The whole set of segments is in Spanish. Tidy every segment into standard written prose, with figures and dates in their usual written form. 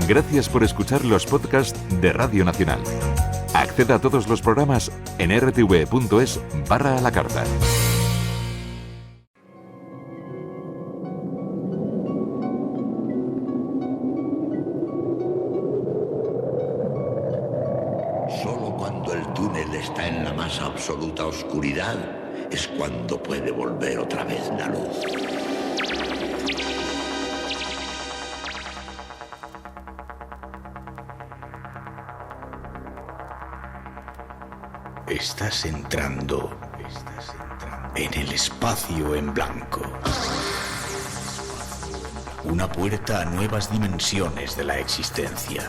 Gracias por escuchar los podcasts de Radio Nacional. Acceda a todos los programas en rtv.es/a la carta. Solo cuando el túnel está en la más absoluta oscuridad es cuando puede volver otra vez la luz. Estás entrando en el espacio en blanco. Una puerta a nuevas dimensiones de la existencia.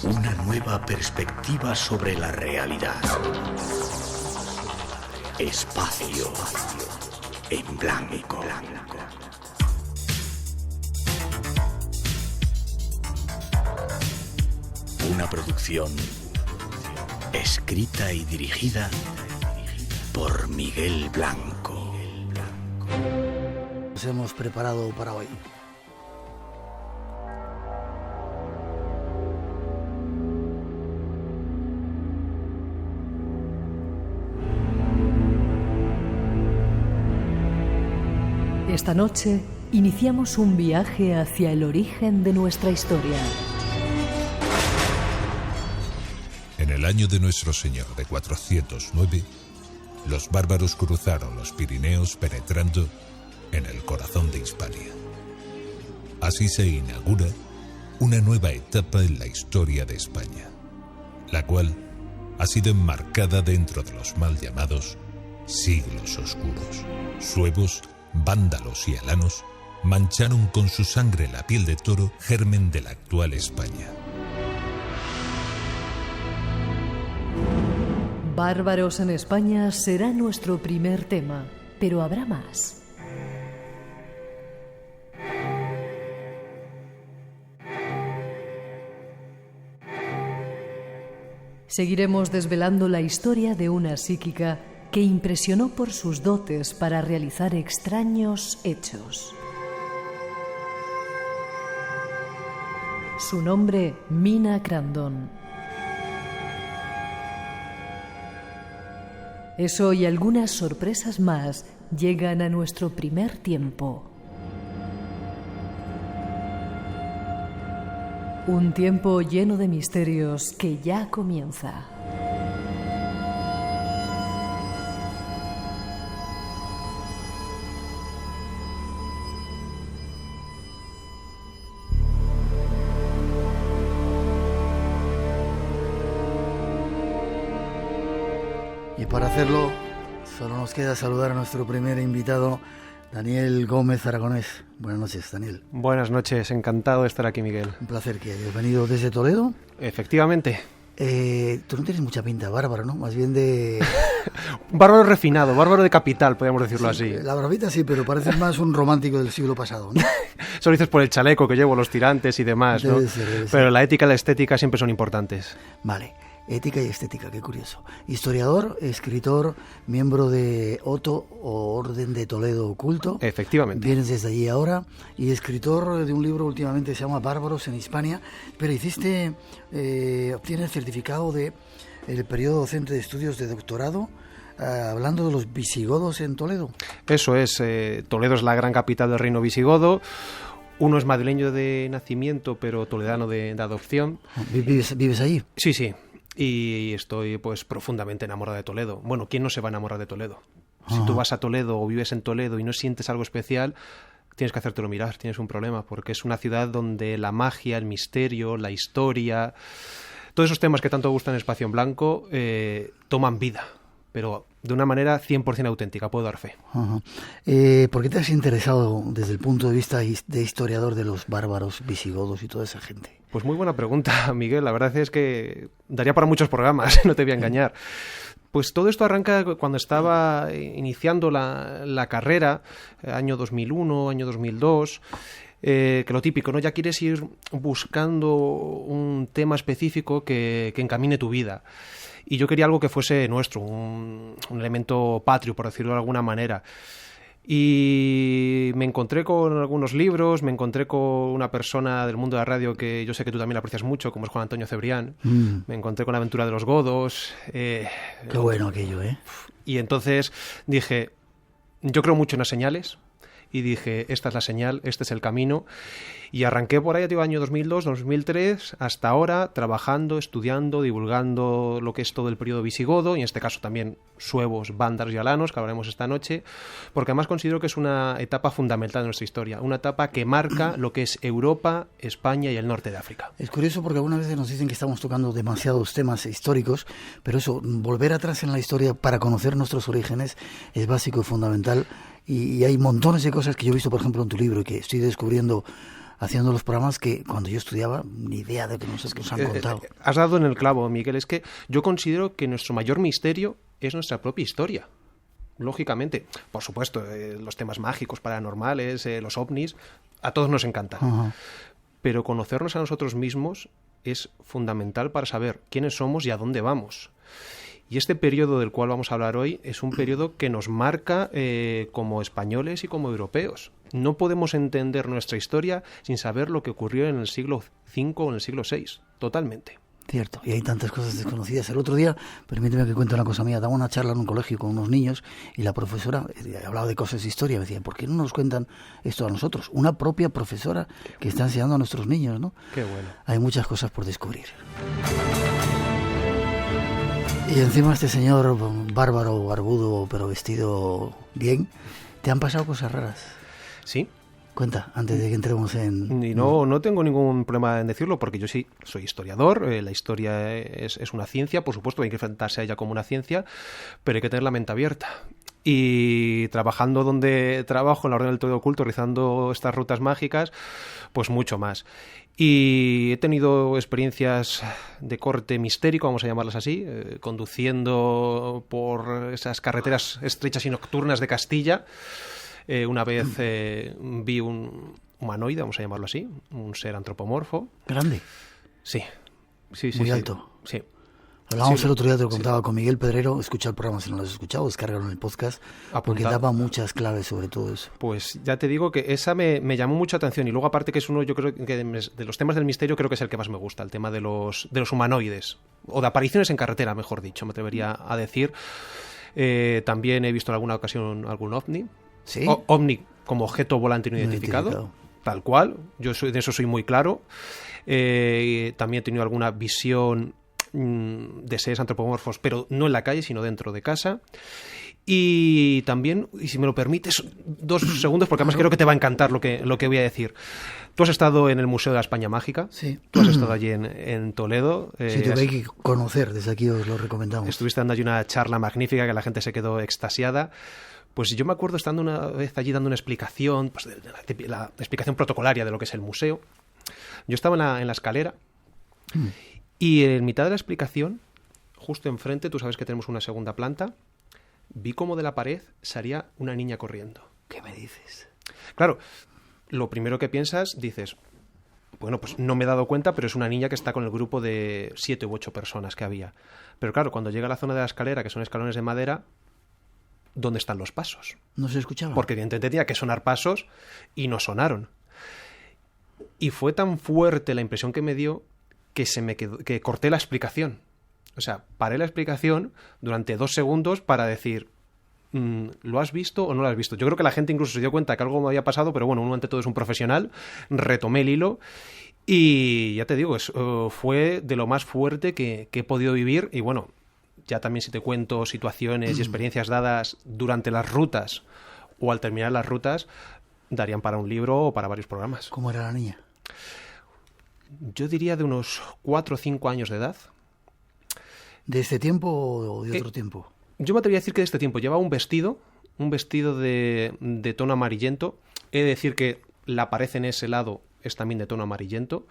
Una nueva perspectiva sobre la realidad. Espacio en blanco. Una producción escrita y dirigida por Miguel Blanco. Nos hemos preparado para hoy. Esta noche iniciamos un viaje hacia el origen de nuestra historia. En el año de nuestro Señor de 409, los bárbaros cruzaron los Pirineos penetrando en el corazón de Hispania. Así se inaugura una nueva etapa en la historia de España, la cual ha sido enmarcada dentro de los mal llamados siglos oscuros. Suevos, vándalos y alanos mancharon con su sangre la piel de toro, germen de la actual España. Bárbaros en España será nuestro primer tema, pero habrá más. Seguiremos desvelando la historia de una psíquica que impresionó por sus dotes para realizar extraños hechos. Su nombre, Mina Crandon. Eso y algunas sorpresas más llegan a nuestro primer tiempo. Un tiempo lleno de misterios que ya comienza. Y para hacerlo, solo nos queda saludar a nuestro primer invitado, Daniel Gómez Aragonés. Buenas noches, Daniel. Buenas noches, encantado de estar aquí, Miguel. Un placer que hayas venido desde Toledo. Efectivamente. Tú no tienes mucha pinta bárbaro, ¿no? Más bien de... Un bárbaro refinado, bárbaro de capital, podríamos decirlo sí, así. La barbita sí, pero pareces más un romántico del siglo pasado, ¿no? Eso lo dices por el chaleco que llevo, los tirantes y demás, ¿no? Debe ser. Pero la ética y la estética siempre son importantes. Vale. Ética y estética, qué curioso. Historiador, escritor, miembro de OTO o Orden de Toledo Oculto. Efectivamente. Vienes desde allí ahora. Y escritor de un libro últimamente que se llama Bárbaros en Hispania. Pero obtienes certificado de el periodo docente de estudios de doctorado, hablando de los visigodos en Toledo. Eso es, Toledo es la gran capital del reino visigodo. Uno es madrileño de nacimiento, pero toledano de adopción. ¿Vives allí? Sí, sí. Y estoy pues profundamente enamorado de Toledo. Bueno, ¿quién no se va a enamorar de Toledo? Si tú vas a Toledo o vives en Toledo y no sientes algo especial, tienes que hacértelo mirar, tienes un problema, porque es una ciudad donde la magia, el misterio, la historia, todos esos temas que tanto gustan en Espacio en Blanco toman vida, pero de una manera 100% auténtica, puedo dar fe. ¿Por qué te has interesado desde el punto de vista de historiador de los bárbaros visigodos y toda esa gente? Pues muy buena pregunta, Miguel. La verdad es que daría para muchos programas, no te voy a engañar. Pues todo esto arranca cuando estaba iniciando la carrera, año 2001, año 2002, que lo típico, ¿no? Ya quieres ir buscando un tema específico que encamine tu vida. Y yo quería algo que fuese nuestro, un elemento patrio, por decirlo de alguna manera. Y me encontré con algunos libros, me encontré con una persona del mundo de la radio que yo sé que tú también aprecias mucho, como es Juan Antonio Cebrián. Me encontré con La aventura de los godos. Qué bueno aquello, ¿eh? Y entonces dije, yo creo mucho en las señales. Y dije, esta es la señal, este es el camino. Y arranqué por ahí, año 2002, 2003, hasta ahora, trabajando, estudiando, divulgando lo que es todo el periodo visigodo, y en este caso también suevos, vándalos y alanos, que hablaremos esta noche, porque además considero que es una etapa fundamental de nuestra historia, una etapa que marca lo que es Europa, España y el norte de África. Es curioso porque algunas veces nos dicen que estamos tocando demasiados temas históricos, pero eso, volver atrás en la historia para conocer nuestros orígenes es básico y fundamental. Y hay montones de cosas que yo he visto, por ejemplo, en tu libro y que estoy descubriendo haciendo los programas que cuando yo estudiaba ni idea de que nos han contado. Has dado en el clavo, Miguel. Es que yo considero que nuestro mayor misterio es nuestra propia historia. Lógicamente, por supuesto, los temas mágicos, paranormales, los ovnis, a todos nos encantan. Uh-huh. Pero conocernos a nosotros mismos es fundamental para saber quiénes somos y a dónde vamos. Y este periodo del cual vamos a hablar hoy es un periodo que nos marca como españoles y como europeos. No podemos entender nuestra historia sin saber lo que ocurrió en el siglo V o en el siglo VI. Totalmente. Cierto, y hay tantas cosas desconocidas. El otro día, permíteme que cuente una cosa mía, daba una charla en un colegio con unos niños y la profesora hablaba de cosas de historia. Me decía, ¿por qué no nos cuentan esto a nosotros? Una propia profesora que está enseñando a nuestros niños, ¿no? Qué bueno. Hay muchas cosas por descubrir. Y encima este señor bárbaro, barbudo, pero vestido bien, ¿te han pasado cosas raras? Sí. Cuenta, antes de que entremos en... Y no tengo ningún problema en decirlo, porque yo sí soy historiador, la historia es una ciencia, por supuesto, hay que enfrentarse a ella como una ciencia, pero hay que tener la mente abierta. Y trabajando donde trabajo, en la Orden del Todo Oculto, realizando estas rutas mágicas, pues mucho más. Y he tenido experiencias de corte mistérico, vamos a llamarlas así, conduciendo por esas carreteras estrechas y nocturnas de Castilla. Una vez vi un humanoide, vamos a llamarlo así, un ser antropomorfo. ¿Grande? Sí. Muy alto. Sí. Hablábamos el otro día, te lo contaba, con Miguel Pedrero. Escucha el programa si no lo has escuchado, descárgalo en el podcast, porque daba muchas claves sobre todo eso. Pues ya te digo que esa me llamó mucha atención, y luego aparte que es uno, yo creo que de los temas del misterio creo que es el que más me gusta, el tema de los humanoides, o de apariciones en carretera, mejor dicho, me atrevería a decir. También he visto en alguna ocasión algún ovni. ¿Sí? OVNI como objeto volante no identificado, tal cual, de eso soy muy claro. También he tenido alguna visión de seres antropomorfos, pero no en la calle, sino dentro de casa. Y también, y si me lo permites, 2 segundos, porque además creo que te va a encantar lo que voy a decir. Tú has estado en el Museo de la España Mágica. Sí. Tú has estado allí en Toledo. Sí, tuve que conocer, desde aquí os lo recomendamos. Estuviste dando allí una charla magnífica que la gente se quedó extasiada. Pues yo me acuerdo estando una vez allí dando una explicación, pues la explicación protocolaria de lo que es el museo. Yo estaba en la escalera y en mitad de la explicación, justo enfrente, tú sabes que tenemos una segunda planta, vi como de la pared salía una niña corriendo. ¿Qué me dices? Claro, lo primero que piensas, dices, bueno, pues no me he dado cuenta, pero es una niña que está con el grupo de 7 u 8 personas que había. Pero claro, cuando llega a la zona de la escalera, que son escalones de madera, ¿dónde están los pasos? No se escuchaba. Porque evidentemente tenía que sonar pasos y no sonaron. Y fue tan fuerte la impresión que me dio que corté la explicación. O sea, paré la explicación durante 2 segundos para decir, ¿lo has visto o no lo has visto? Yo creo que la gente incluso se dio cuenta que algo me había pasado, pero bueno, uno ante todo es un profesional, retomé el hilo y ya te digo, fue de lo más fuerte que he podido vivir. Y bueno, ya también si te cuento situaciones y experiencias dadas durante las rutas o al terminar las rutas, darían para un libro o para varios programas. ¿Cómo era la niña? Yo diría de unos 4 o 5 años de edad. ¿De este tiempo o de otro tiempo? Yo me atrevería a decir que de este tiempo. Llevaba un vestido de tono amarillento. He de decir que la pared en ese lado es también de tono amarillento.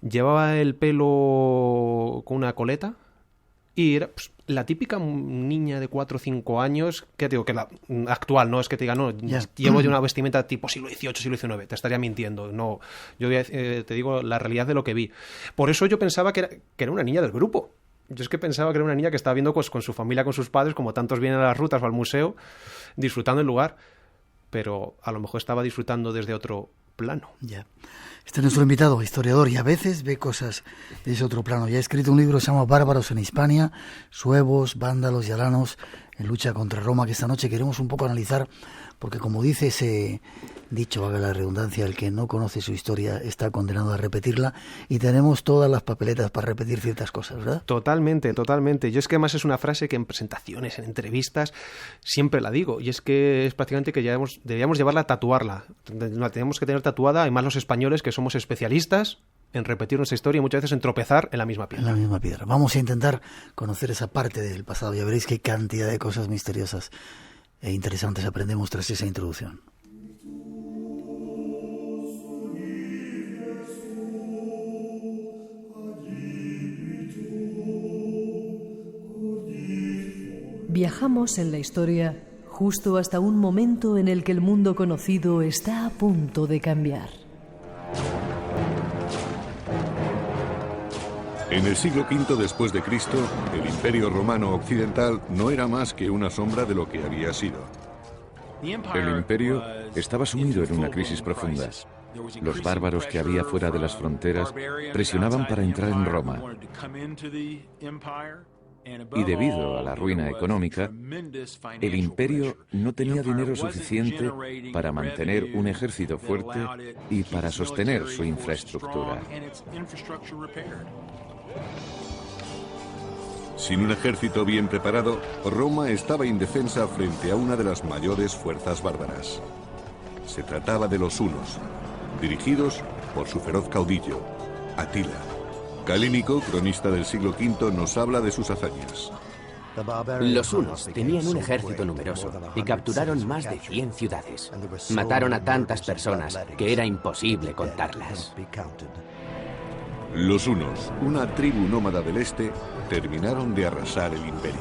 Llevaba el pelo con una coleta. Y era pues, la típica niña de 4 o 5 años, que te digo que la actual, no es que te diga, no, llevo yo una vestimenta tipo siglo XVIII, siglo XIX, te estaría mintiendo. No, yo te digo la realidad de lo que vi. Por eso yo pensaba que era una niña del grupo. Yo es que pensaba que era una niña que estaba viendo pues, con su familia, con sus padres, como tantos vienen a las rutas o al museo, disfrutando el lugar. pero a lo mejor estaba disfrutando desde otro plano. Ya. Este es nuestro invitado, historiador, y a veces ve cosas de ese otro plano. Ya ha escrito un libro que se llama Bárbaros en Hispania, suevos, vándalos y alanos en lucha contra Roma, que esta noche queremos un poco analizar, porque como dice ese dicho, valga la redundancia, el que no conoce su historia está condenado a repetirla, y tenemos todas las papeletas para repetir ciertas cosas, ¿verdad? Totalmente, totalmente. Yo es que además es una frase que en presentaciones, en entrevistas, siempre la digo, y es que es prácticamente que debíamos llevarla a tatuarla. La tenemos que tener tatuada, además los españoles, que somos especialistas en repetir nuestra historia y muchas veces en tropezar en la misma piedra. En la misma piedra. Vamos a intentar conocer esa parte del pasado. Ya veréis qué cantidad de cosas misteriosas e interesantes aprendemos tras esa introducción. Viajamos en la historia justo hasta un momento en el que el mundo conocido está a punto de cambiar. En el siglo V después de Cristo, el Imperio Romano Occidental no era más que una sombra de lo que había sido. El imperio estaba sumido en una crisis profunda. Los bárbaros que había fuera de las fronteras presionaban para entrar en Roma. Y debido a la ruina económica, el imperio no tenía dinero suficiente para mantener un ejército fuerte y para sostener su infraestructura. Sin un ejército bien preparado, Roma estaba indefensa frente a una de las mayores fuerzas bárbaras. Se trataba de los hunos, dirigidos por su feroz caudillo, Atila. Calínico, cronista del siglo V, nos habla de sus hazañas. Los hunos tenían un ejército numeroso y capturaron más de 100 ciudades. Mataron a tantas personas que era imposible contarlas. Los hunos, una tribu nómada del este, terminaron de arrasar el imperio.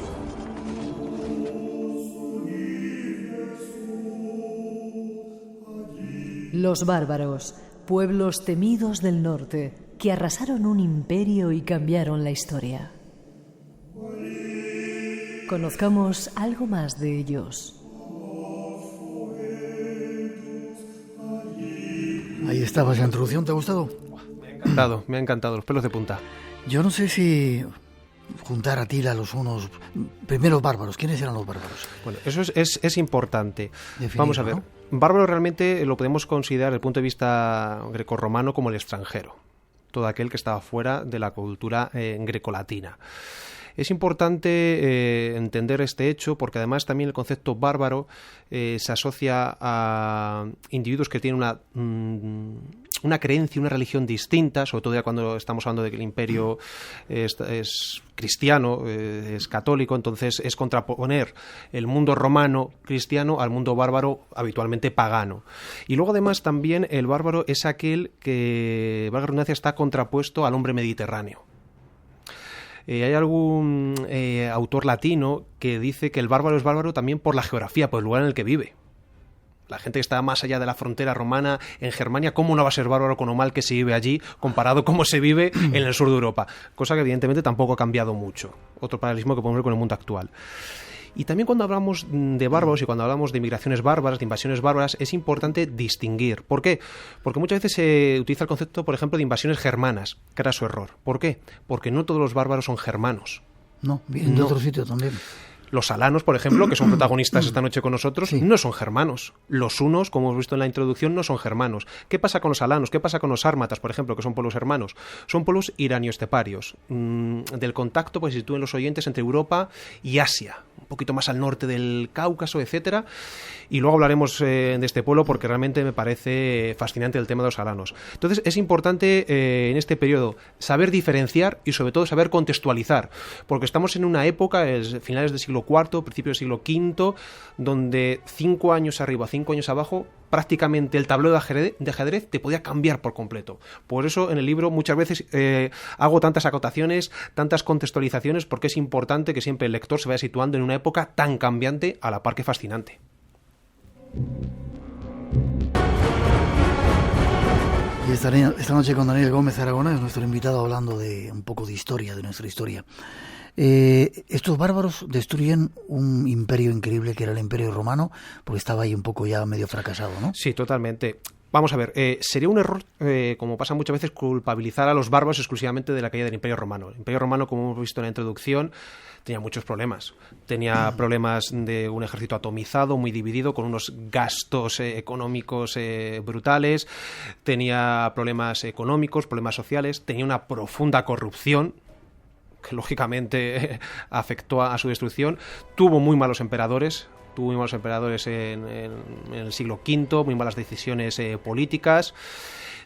Los bárbaros, pueblos temidos del norte, que arrasaron un imperio y cambiaron la historia. Conozcamos algo más de ellos. Ahí estaba esa introducción, ¿te ha gustado? Me ha encantado, los pelos de punta. Yo no sé si juntar a Atila, los unos... Primero bárbaros, ¿quiénes eran los bárbaros? Bueno, eso es importante. Definirlo, vamos a ver, ¿no? Bárbaro realmente lo podemos considerar desde el punto de vista grecorromano como el extranjero. Todo aquel que estaba fuera de la cultura grecolatina. Es importante entender este hecho porque además también el concepto bárbaro se asocia a individuos que tienen una creencia, una religión distinta, sobre todo ya cuando estamos hablando de que el imperio es cristiano, es católico, entonces es contraponer el mundo romano cristiano al mundo bárbaro habitualmente pagano. Y luego además también el bárbaro es aquel que, valga la redundancia, está contrapuesto al hombre mediterráneo. Hay algún autor latino que dice que el bárbaro es bárbaro también por la geografía, por el lugar en el que vive. La gente que está más allá de la frontera romana en Germania, ¿cómo no va a ser bárbaro con lo mal que se vive allí comparado con cómo se vive en el sur de Europa? Cosa que evidentemente tampoco ha cambiado mucho. Otro paralelismo que podemos ver con el mundo actual. Y también cuando hablamos de bárbaros y cuando hablamos de migraciones bárbaras, de invasiones bárbaras, es importante distinguir. ¿Por qué? Porque muchas veces se utiliza el concepto, por ejemplo, de invasiones germanas, que era su error. ¿Por qué? Porque no todos los bárbaros son germanos. No, vienen de otro sitio también. Los alanos, por ejemplo, que son protagonistas esta noche con nosotros, sí, no son germanos. Los hunos, como hemos visto en la introducción, no son germanos. ¿Qué pasa con los alanos? ¿Qué pasa con los sármatas, por ejemplo, que son pueblos hermanos? Son pueblos iranio-esteparios. Del contacto, pues se sitúan los oyentes entre Europa y Asia, un poquito más al norte del Cáucaso, etcétera. Y luego hablaremos de este pueblo porque realmente me parece fascinante el tema de los alanos. Entonces es importante en este periodo saber diferenciar y sobre todo saber contextualizar, porque estamos en una época, finales del siglo IV, principios del siglo V, donde 5 años arriba, 5 años abajo, prácticamente el tablero de ajedrez te podía cambiar por completo. Por eso en el libro muchas veces hago tantas acotaciones, tantas contextualizaciones, porque es importante que siempre el lector se vaya situando en una época tan cambiante a la par que fascinante. Y esta noche con Daniel Gómez Aragona es nuestro invitado hablando de un poco de historia, de nuestra historia. Estos bárbaros destruyen un imperio increíble que era el Imperio Romano, porque estaba ahí un poco ya medio fracasado, ¿no? Sí, totalmente. Vamos a ver, sería un error, como pasa muchas veces, culpabilizar a los bárbaros exclusivamente de la caída del Imperio Romano. El Imperio Romano, como hemos visto en la introducción, tenía muchos problemas. Tenía problemas de un ejército atomizado, muy dividido, con unos gastos económicos brutales. Tenía problemas económicos, problemas sociales. Tenía una profunda corrupción que lógicamente afectó a su destrucción. Tuvo muy malos emperadores. Tuvo muy malos emperadores en el siglo V, muy malas decisiones políticas.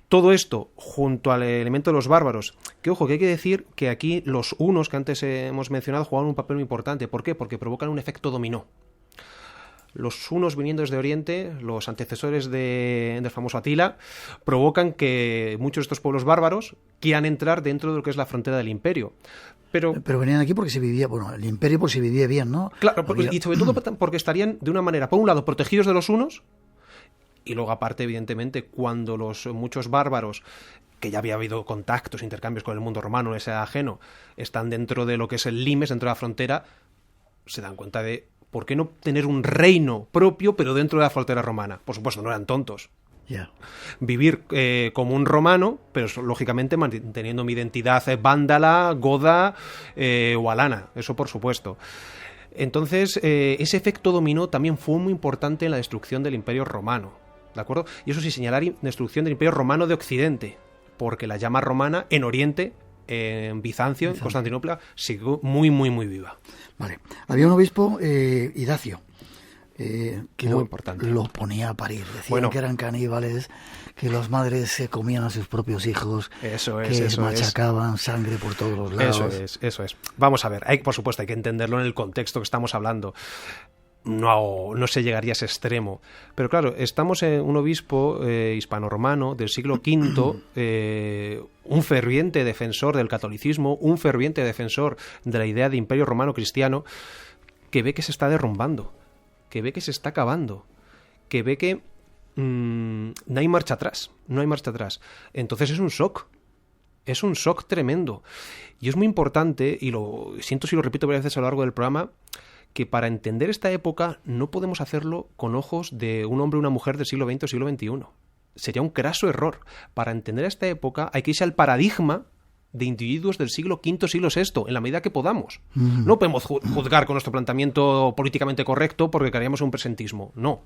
Todo esto, junto al elemento de los bárbaros, que ojo, que hay que decir que aquí los hunos que antes hemos mencionado juegan un papel muy importante. ¿Por qué? Porque provocan un efecto dominó. Los hunos viniendo desde Oriente, los antecesores del famoso Atila, provocan que muchos de estos pueblos bárbaros quieran entrar dentro de lo que es la frontera del imperio. Pero venían aquí porque se vivía, bueno, el imperio pues se vivía bien, ¿no? Claro, y sobre todo porque estarían de una manera, por un lado, protegidos de los hunos, y luego aparte, evidentemente, cuando los muchos bárbaros, que ya había habido contactos, intercambios con el mundo romano, ese ajeno, están dentro de lo que es el limes, dentro de la frontera, se dan cuenta de ¿por qué no tener un reino propio, pero dentro de la frontera romana? Por supuesto, no eran tontos. Yeah. Vivir como un romano, pero lógicamente manteniendo mi identidad vándala, goda o alana, eso por supuesto. Entonces, ese efecto dominó también fue muy importante en la destrucción del Imperio Romano, ¿de acuerdo? Y eso sí, señalar destrucción del Imperio Romano de Occidente, porque la llama romana en Oriente, en Bizancio, en Constantinopla, siguió muy, muy, muy viva. Vale. Había un obispo, Idacio, que muy importante. Lo ponía a parir. Decían que eran caníbales, que las madres se comían a sus propios hijos, que machacaban sangre por todos los lados. Eso es. Vamos a ver, por supuesto, hay que entenderlo en el contexto que estamos hablando. No se llegaría a ese extremo. Pero claro, estamos en un obispo hispano-romano del siglo V, un ferviente defensor del catolicismo, un ferviente defensor de la idea de imperio romano cristiano, que ve que se está derrumbando, que ve que se está acabando, que ve que no hay marcha atrás, Entonces es un shock tremendo. Y es muy importante, y lo siento si lo repito varias veces a lo largo del programa, que para entender esta época no podemos hacerlo con ojos de un hombre o una mujer del siglo XX o siglo XXI. Sería un craso error. Para entender esta época hay que irse al paradigma de individuos del siglo V, siglo VI, en la medida que podamos. No podemos juzgar con nuestro planteamiento políticamente correcto porque crearíamos un presentismo. No.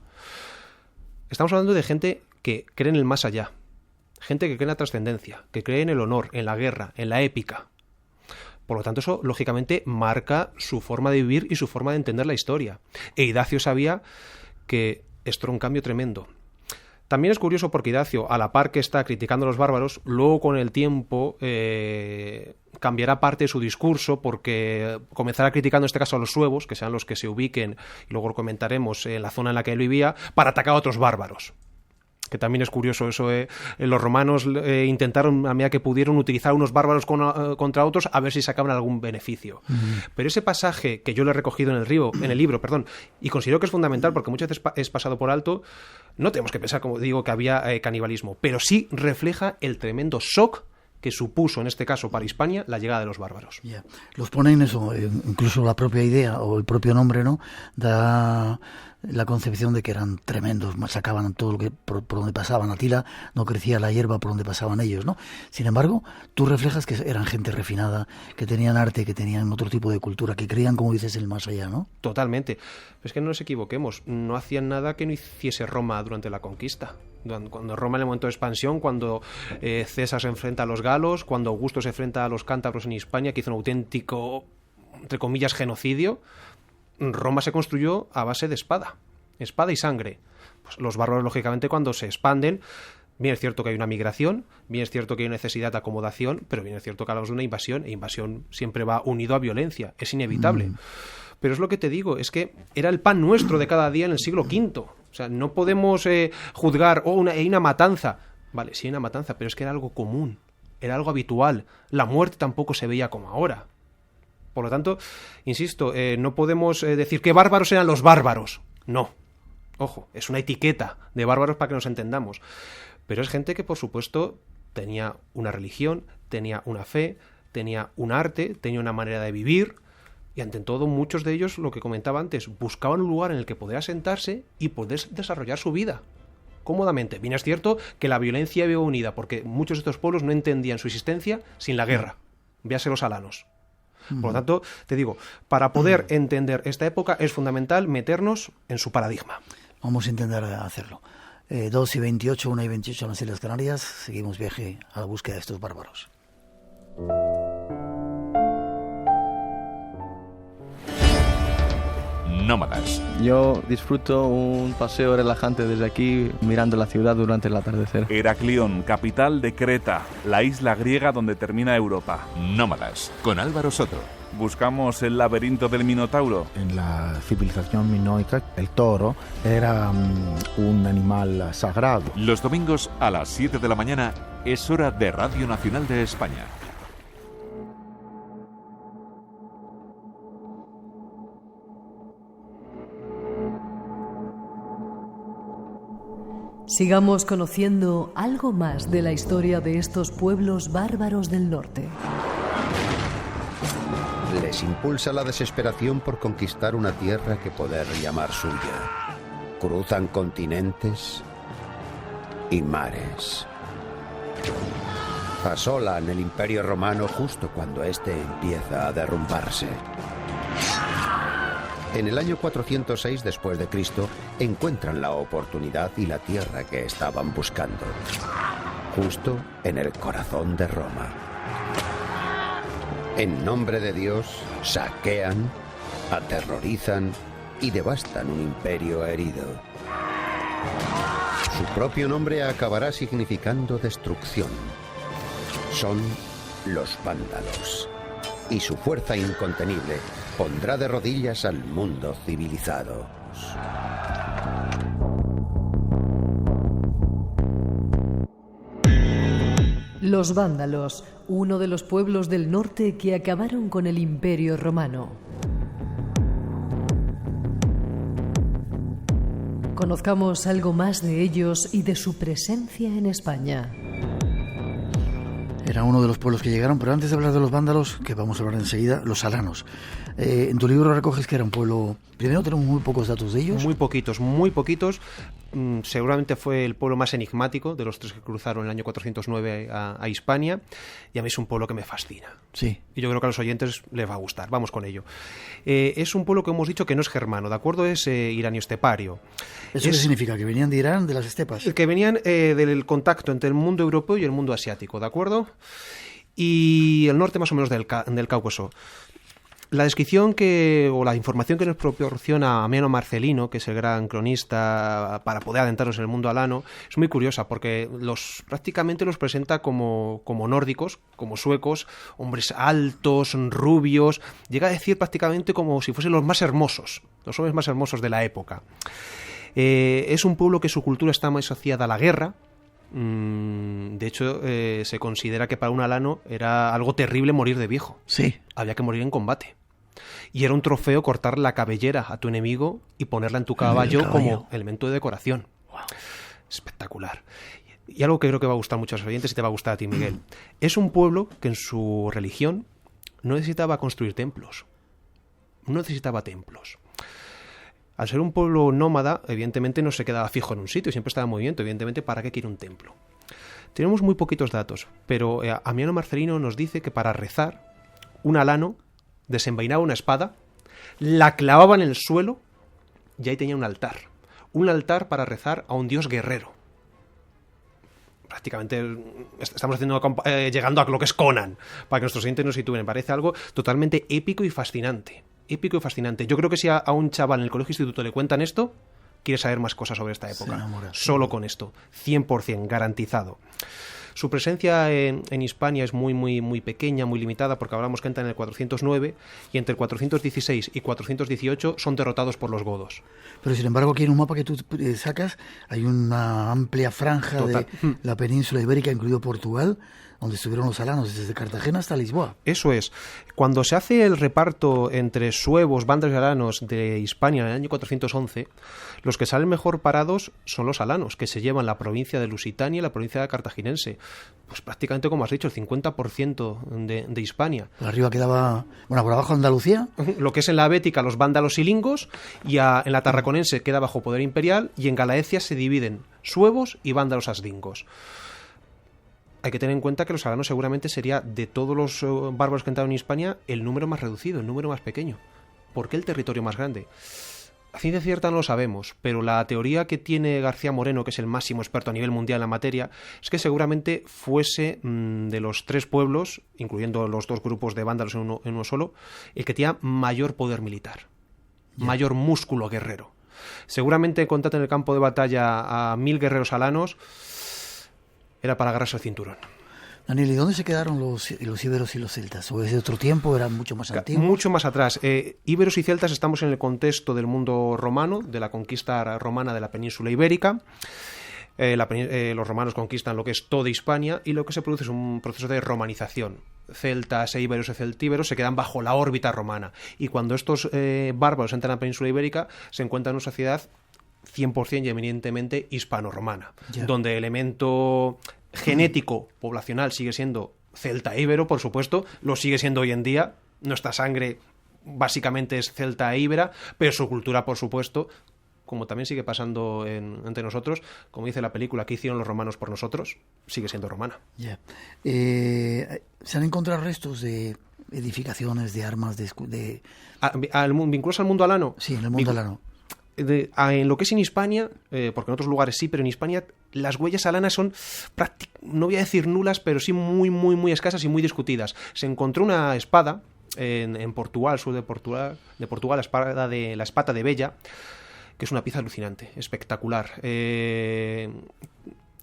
Estamos hablando de gente que cree en el más allá. Gente que cree en la trascendencia, que cree en el honor, en la guerra, en la épica. Por lo tanto, eso, lógicamente, marca su forma de vivir y su forma de entender la historia. E Idacio sabía que esto era un cambio tremendo. También es curioso porque Idacio, a la par que está criticando a los bárbaros, luego con el tiempo cambiará parte de su discurso porque comenzará criticando en este caso a los suevos, que sean los que se ubiquen, y luego lo comentaremos, en la zona en la que él vivía, para atacar a otros bárbaros. Que también es curioso eso, los romanos intentaron, a medida que pudieron, utilizar unos bárbaros contra otros a ver si sacaban algún beneficio. Pero ese pasaje que yo le he recogido en el libro, y considero que es fundamental porque muchas veces es pasado por alto, no tenemos que pensar, como digo, que había canibalismo, pero sí refleja el tremendo shock que supuso, en este caso para Hispania, la llegada de los bárbaros. Yeah. Los ponen eso, incluso la propia idea o el propio nombre, ¿no? Da la concepción de que eran tremendos, machacaban todo lo que por donde pasaban. Atila no crecía la hierba por donde pasaban ellos, ¿no? Sin embargo, tú reflejas que eran gente refinada, que tenían arte, que tenían otro tipo de cultura, que creían, como dices, el más allá, ¿no? Totalmente. Es que no nos equivoquemos, no hacían nada que no hiciese Roma durante la conquista. Cuando Roma en el momento de expansión, cuando César se enfrenta a los galos, cuando Augusto se enfrenta a los cántabros en Hispania, que hizo un auténtico, entre comillas, genocidio, Roma se construyó a base de espada y sangre. Pues los bárbaros, lógicamente, cuando se expanden, bien es cierto que hay una migración, bien es cierto que hay necesidad de acomodación, pero bien es cierto que hablamos de una invasión, e invasión siempre va unido a violencia, es inevitable. Pero es lo que te digo, es que era el pan nuestro de cada día en el siglo V. O sea, no podemos juzgar, hay una matanza. Vale, sí hay una matanza, pero es que era algo común, era algo habitual. La muerte tampoco se veía como ahora. Por lo tanto, insisto, no podemos decir que bárbaros eran los bárbaros. No. Ojo, es una etiqueta de bárbaros para que nos entendamos. Pero es gente que, por supuesto, tenía una religión, tenía una fe, tenía un arte, tenía una manera de vivir, Y ante todo, muchos de ellos, lo que comentaba antes, buscaban un lugar en el que poder asentarse y poder desarrollar su vida cómodamente. Bien es cierto que la violencia iba unida, porque muchos de estos pueblos no entendían su existencia sin la guerra. Véase los alanos. Por lo tanto, te digo, para poder entender esta época es fundamental meternos en su paradigma. Vamos a intentar hacerlo. 2:28, 1:28 en las Islas Canarias. Seguimos viaje a la búsqueda de estos bárbaros. Nómadas. Yo disfruto un paseo relajante desde aquí, mirando la ciudad durante el atardecer. Heraclión, capital de Creta, la isla griega donde termina Europa. Nómadas, con Álvaro Soto. Buscamos el laberinto del Minotauro. En la civilización minoica, el toro era un animal sagrado. Los domingos a las 7 de la mañana es hora de Radio Nacional de España. Sigamos conociendo algo más de la historia de estos pueblos bárbaros del norte. Les impulsa la desesperación por conquistar una tierra que poder llamar suya. Cruzan continentes y mares. Asolan el Imperio Romano justo cuando éste empieza a derrumbarse. En el año 406 después de Cristo encuentran la oportunidad y la tierra que estaban buscando, justo en el corazón de Roma. En nombre de Dios, saquean, aterrorizan y devastan un imperio herido. Su propio nombre acabará significando destrucción. Son los vándalos. Y su fuerza incontenible pondrá de rodillas al mundo civilizado. Los vándalos, uno de los pueblos del norte que acabaron con el Imperio Romano. Conozcamos algo más de ellos y de su presencia en España. Era uno de los pueblos que llegaron, pero antes de hablar de los vándalos, que vamos a hablar enseguida, los alanos. En tu libro recoges que era un pueblo... Primero tenemos muy pocos datos de ellos. Muy poquitos, muy poquitos. Seguramente fue el pueblo más enigmático de los tres que cruzaron en el año 409 a Hispania. Y a mí es un pueblo que me fascina. Sí. Y yo creo que a los oyentes les va a gustar. Vamos con ello. Es un pueblo que hemos dicho que no es germano, ¿de acuerdo? Es iranio-estepario. ¿Eso qué significa? ¿Que venían de Irán, de las estepas? Que venían del contacto entre el mundo europeo y el mundo asiático, ¿de acuerdo? Y el norte más o menos del Cáucaso. La descripción o la información que nos proporciona Amiano Marcelino, que es el gran cronista para poder adentrarnos en el mundo alano, es muy curiosa porque prácticamente los presenta como nórdicos, como suecos, hombres altos, rubios, llega a decir prácticamente como si fuesen los más hermosos, los hombres más hermosos de la época. Es un pueblo que su cultura está más asociada a la guerra. De hecho, se considera que para un alano era algo terrible morir de viejo. Sí. Había que morir en combate. Y era un trofeo cortar la cabellera a tu enemigo y ponerla en tu caballo como elemento de decoración. Wow. Espectacular. Y algo que creo que va a gustar mucho a los oyentes y te va a gustar a ti, Miguel. Es un pueblo que en su religión no necesitaba construir templos. No necesitaba templos. Al ser un pueblo nómada, evidentemente no se quedaba fijo en un sitio, siempre estaba en movimiento. Evidentemente, ¿para qué quiere un templo? Tenemos muy poquitos datos, pero Amiano Marcelino nos dice que para rezar, un alano desenvainaba una espada, la clavaba en el suelo y ahí tenía un altar. Un altar para rezar a un dios guerrero. Prácticamente estamos llegando a lo que es Conan, para que nuestros oyentes nos sitúen. Me parece algo totalmente épico y fascinante. Épico y fascinante. Yo creo que si a un chaval en el colegio instituto le cuentan esto, quiere saber más cosas sobre esta época. Solo con esto. 100%, garantizado. Su presencia en Hispania es muy, muy, muy pequeña, muy limitada, porque hablamos que entra en el 409 y entre el 416 y 418 son derrotados por los godos. Pero sin embargo, aquí en un mapa que tú sacas hay una amplia franja de la península ibérica, incluido Portugal, donde estuvieron los alanos desde Cartagena hasta Lisboa. Eso es. Cuando se hace el reparto entre suevos, vándalos y alanos de Hispania en el año 411, los que salen mejor parados son los alanos, que se llevan la provincia de Lusitania y la provincia de Cartaginense. pues prácticamente, como has dicho, el 50% de Hispania. Por arriba quedaba, bueno, por abajo Andalucía. Lo que es en la Bética los vándalos y lingos, y en la Tarraconense queda bajo poder imperial, y en Galaecia se dividen suevos y vándalos asdingos. Hay que tener en cuenta que los alanos seguramente sería, de todos los bárbaros que entraron en Hispania, el número más reducido, el número más pequeño. ¿Por qué el territorio más grande? A ciencia cierta no lo sabemos, pero la teoría que tiene García Moreno, que es el máximo experto a nivel mundial en la materia, es que seguramente fuese de los 3 pueblos, incluyendo los 2 grupos de vándalos en uno solo, el que tenía mayor poder militar, mayor músculo guerrero. Seguramente contate en el campo de batalla a 1000 guerreros alanos, era para agarrarse el cinturón. Daniel, ¿y dónde se quedaron los íberos y los celtas? ¿O es de otro tiempo? ¿Eran mucho más antiguos? Mucho más atrás. Íberos y celtas estamos en el contexto del mundo romano, de la conquista romana de la península ibérica. Los romanos conquistan lo que es toda Hispania, y lo que se produce es un proceso de romanización. Celtas e íberos y celtíberos se quedan bajo la órbita romana. Y cuando estos bárbaros entran a la península ibérica, se encuentran en una sociedad 100% y eminentemente hispano-romana, donde el elemento genético poblacional sigue siendo celta e íbero, por supuesto, lo sigue siendo hoy en día. Nuestra sangre básicamente es celta e íbera, pero su cultura, por supuesto, como también sigue pasando entre nosotros, como dice la película, ¿qué hicieron los romanos por nosotros?, sigue siendo romana. Se han encontrado restos de edificaciones, de armas, ¿vinculados al mundo alano? Sí, en el mundo alano. En lo que es en Hispania, porque en otros lugares sí, pero en Hispania las huellas alanas son, no voy a decir nulas, pero sí muy, muy, muy escasas y muy discutidas. Se encontró una espada en Portugal, sur de Portugal, la espada de Bella, que es una pieza alucinante, espectacular. Debe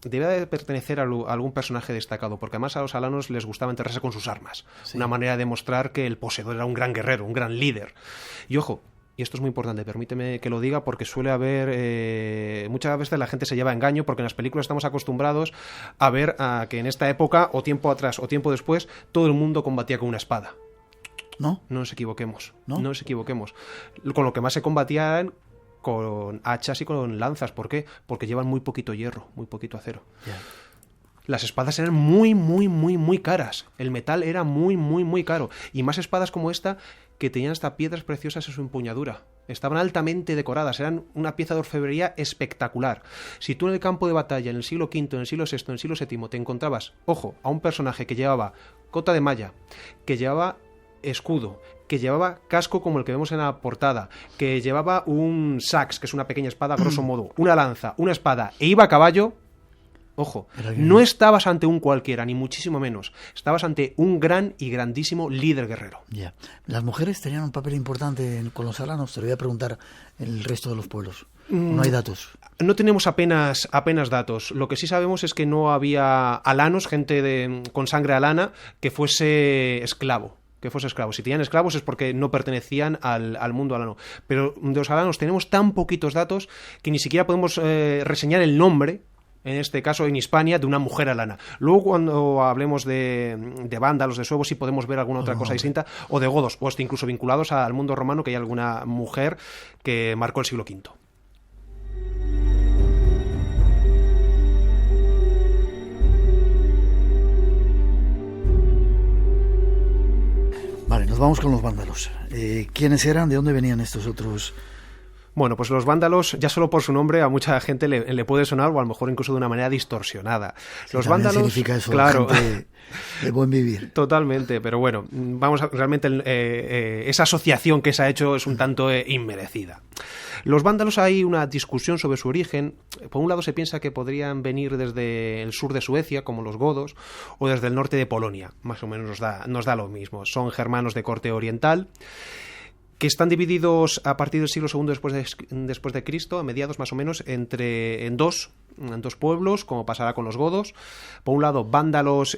de pertenecer a algún personaje destacado, porque además a los alanos les gustaba enterrarse con sus armas. Sí. Una manera de demostrar que el poseedor era un gran guerrero, un gran líder. Y ojo, y esto es muy importante, permíteme que lo diga, porque suele haber... muchas veces la gente se lleva a engaño, porque en las películas estamos acostumbrados a ver que en esta época, o tiempo atrás o tiempo después, todo el mundo combatía con una espada. ¿No? No nos equivoquemos. No nos equivoquemos. Con lo que más se combatían con hachas y con lanzas. ¿Por qué? Porque llevan muy poquito hierro, muy poquito acero. Las espadas eran muy, muy, muy, muy caras. El metal era muy, muy, muy caro. Y más espadas como esta, que tenían hasta piedras preciosas en su empuñadura. Estaban altamente decoradas, eran una pieza de orfebrería espectacular. Si tú en el campo de batalla, en el siglo V, en el siglo VI, en el siglo VII, te encontrabas, ojo, a un personaje que llevaba cota de malla, que llevaba escudo, que llevaba casco como el que vemos en la portada, que llevaba un sax, que es una pequeña espada, grosso modo, una lanza, una espada, e iba a caballo, ojo, no estabas ante un cualquiera, ni muchísimo menos. Estabas ante un gran y grandísimo líder guerrero. Las mujeres tenían un papel importante con los alanos. Te lo voy a preguntar en el resto de los pueblos. No hay datos. No tenemos apenas datos. Lo que sí sabemos es que no había alanos, gente con sangre alana, que fuese esclavo. Si tenían esclavos es porque no pertenecían al mundo alano. Pero de los alanos tenemos tan poquitos datos que ni siquiera podemos reseñar el nombre, en este caso en Hispania, de una mujer alana. Luego, cuando hablemos de vándalos, de suevos, sí podemos ver alguna otra cosa distinta, o de godos, o hasta incluso vinculados al mundo romano, que hay alguna mujer que marcó el siglo V. Vale, nos vamos con los vándalos. ¿Quiénes eran? ¿De dónde venían estos otros? Bueno, pues los vándalos, ya solo por su nombre, a mucha gente le puede sonar, o a lo mejor incluso de una manera distorsionada. Sí, los vándalos, significa eso, claro, gente de buen vivir. Totalmente, pero bueno, realmente esa asociación que se ha hecho es un tanto inmerecida. Los vándalos, hay una discusión sobre su origen. Por un lado se piensa que podrían venir desde el sur de Suecia, como los godos, o desde el norte de Polonia. Más o menos nos da lo mismo. Son germanos de corte oriental, que están divididos a partir del siglo II después de Cristo, a mediados más o menos, en dos pueblos, como pasará con los godos. Por un lado, vándalos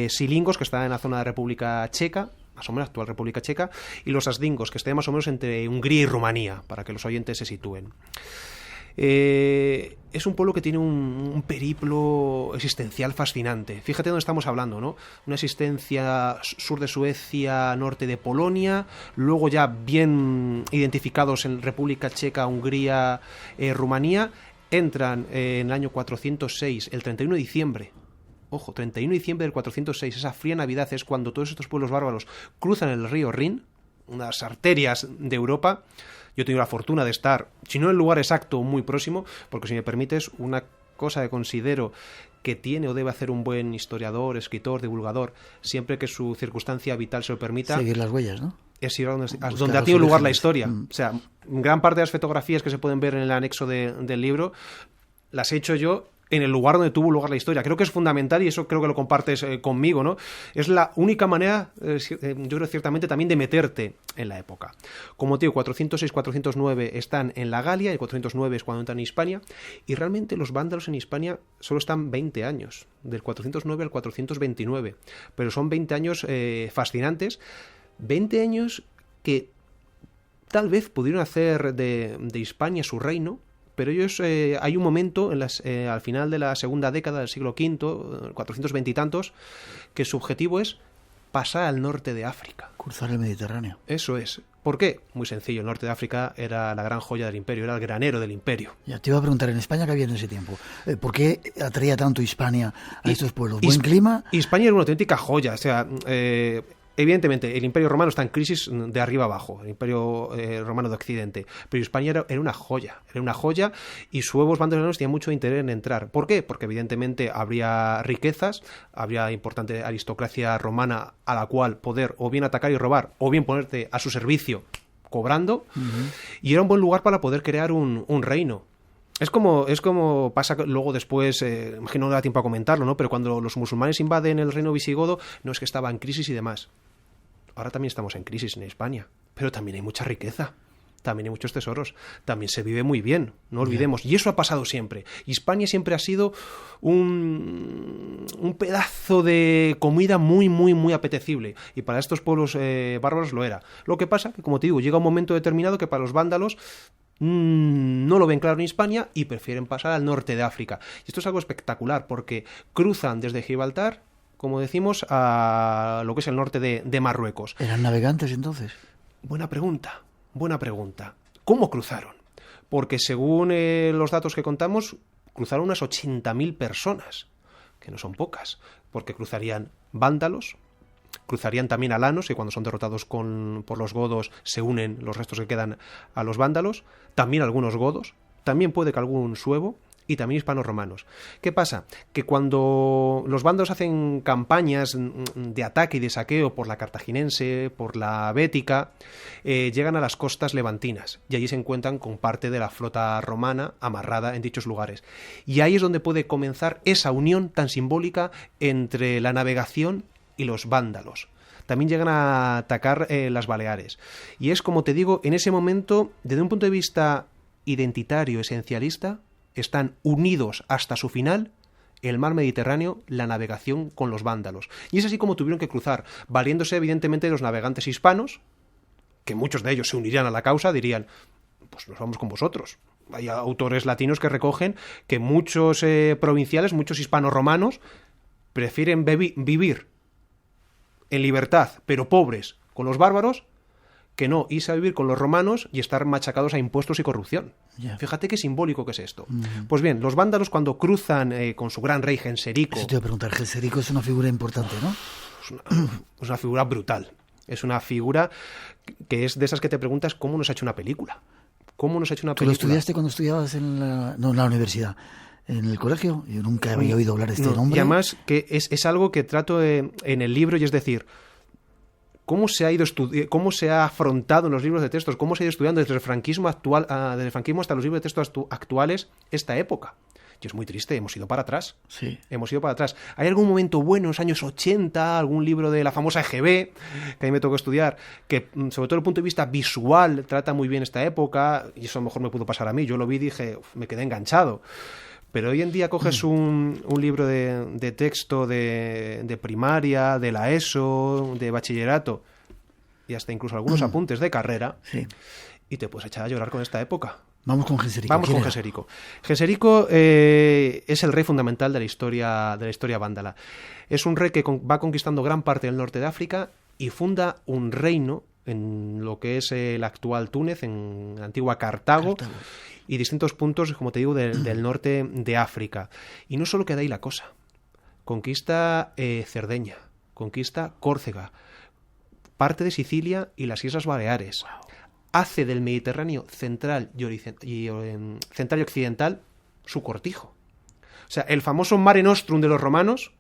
silingos, que están en la zona de República Checa, más o menos actual República Checa, y los asdingos, que están más o menos entre Hungría y Rumanía, para que los oyentes se sitúen. Es un pueblo que tiene un periplo existencial fascinante. Fíjate dónde estamos hablando, ¿no? Una existencia sur de Suecia, norte de Polonia, luego ya bien identificados en República Checa, Hungría, Rumanía. Entran en el año 406, el 31 de diciembre ojo, 31 de diciembre del 406, esa fría Navidad es cuando todos estos pueblos bárbaros cruzan el río Rin, unas arterias de Europa. Yo he tenido la fortuna de estar, si no en el lugar exacto, muy próximo, porque si me permites, una cosa que considero que tiene o debe hacer un buen historiador, escritor, divulgador, siempre que su circunstancia vital se lo permita. Seguir las huellas, ¿no? Es ir donde ha tenido lugar la historia. O sea, gran parte de las fotografías que se pueden ver en el anexo del libro las he hecho yo en el lugar donde tuvo lugar la historia. Creo que es fundamental y eso creo que lo compartes conmigo, ¿no? Es la única manera, yo creo ciertamente, también de meterte en la época. Como te digo, 406, 409 están en la Galia, y 409 es cuando entran en Hispania, y realmente los vándalos en Hispania solo están 20 años, del 409 al 429, pero son 20 años fascinantes, 20 años que tal vez pudieron hacer de Hispania su reino, pero ellos, hay un momento al final de la segunda década del siglo V, 420 y tantos, que su objetivo es pasar al norte de África. Cruzar el Mediterráneo. Eso es. ¿Por qué? Muy sencillo, el norte de África era la gran joya del imperio, era el granero del imperio. Ya te iba a preguntar, ¿en España qué había en ese tiempo? ¿Por qué atraía tanto Hispania a estos pueblos? ¿Buen clima? Hispania era una auténtica joya, o sea... evidentemente, el Imperio Romano está en crisis de arriba abajo, el Imperio Romano de Occidente, pero Hispania era una joya y sus nuevos bandos romanos tenían mucho interés en entrar. ¿Por qué? Porque evidentemente habría riquezas, habría importante aristocracia romana a la cual poder o bien atacar y robar, o bien ponerte a su servicio cobrando, y era un buen lugar para poder crear un reino. Es como pasa luego después, imagino no da tiempo a comentarlo, ¿no? Pero cuando los musulmanes invaden el reino visigodo, no es que estaba en crisis y demás. Ahora también estamos en crisis en España, pero también hay mucha riqueza, también hay muchos tesoros, también se vive muy bien, no olvidemos. Y eso ha pasado siempre. Hispania siempre ha sido un pedazo de comida muy, muy, muy apetecible. Y para estos pueblos bárbaros lo era. Lo que pasa que, como te digo, llega un momento determinado que para los vándalos no lo ven claro en Hispania y prefieren pasar al norte de África. Y esto es algo espectacular porque cruzan desde Gibraltar, como decimos, a lo que es el norte de Marruecos. ¿Eran navegantes entonces? Buena pregunta. ¿Cómo cruzaron? Porque según los datos que contamos, cruzaron unas 80.000 personas, que no son pocas, porque cruzarían vándalos, cruzarían también alanos, y cuando son derrotados por los godos se unen los restos que quedan a los vándalos, también algunos godos, también puede que algún suevo, y también hispanos romanos. ¿Qué pasa? Que cuando los vándalos hacen campañas de ataque y de saqueo por la cartaginense, por la bética, llegan a las costas levantinas y allí se encuentran con parte de la flota romana amarrada en dichos lugares. Y ahí es donde puede comenzar esa unión tan simbólica entre la navegación y los vándalos. También llegan a atacar las Baleares. Y es, como te digo, en ese momento, desde un punto de vista identitario, esencialista, están unidos hasta su final el mar Mediterráneo, la navegación con los vándalos. Y es así como tuvieron que cruzar, valiéndose evidentemente de los navegantes hispanos, que muchos de ellos se unirían a la causa, dirían, pues nos vamos con vosotros. Hay autores latinos que recogen que muchos provinciales, muchos hispanos romanos, prefieren vivir en libertad, pero pobres, con los bárbaros, que no irse a vivir con los romanos y estar machacados a impuestos y corrupción. Yeah. Fíjate qué simbólico que es esto. Pues bien, los vándalos cuando cruzan con su gran rey Genserico... Eso te iba a preguntar, Genserico es una figura importante, ¿no? Es una figura brutal. Es una figura que es de esas que te preguntas cómo nos ha hecho una película. ¿Cómo nos ha hecho una película? ¿Tú lo estudiaste cuando estudiabas en la universidad? ¿En el colegio? Yo nunca había oído hablar de este nombre. Y además que es algo que trato en el libro, y es decir... ¿Cómo se ha afrontado en los libros de textos? ¿Cómo se ha ido estudiando desde el franquismo desde el franquismo hasta los libros de textos actuales esta época? Y es muy triste, hemos ido para atrás. Sí. Hemos ido para atrás. ¿Hay algún momento bueno en los años 80, algún libro de la famosa EGB, que a mí me tocó estudiar, que sobre todo desde el punto de vista visual trata muy bien esta época? Y eso a lo mejor me pudo pasar a mí. Yo lo vi y dije, me quedé enganchado. Pero hoy en día coges un libro de texto de primaria, de la ESO, de bachillerato, y hasta incluso algunos apuntes de carrera, sí, y te puedes echar a llorar con esta época. Vamos con Genserico. Vamos con Genserico. Genserico es el rey fundamental de la historia vándala. Es un rey que va conquistando gran parte del norte de África y funda un reino en lo que es el actual Túnez, en la antigua Cartago. Y distintos puntos, como te digo, del norte de África. Y no solo queda ahí la cosa. conquista Cerdeña, conquista Córcega, parte de Sicilia y las Islas Baleares. Hace del Mediterráneo central y occidental su cortijo. O sea, el famoso Mare Nostrum de los romanos,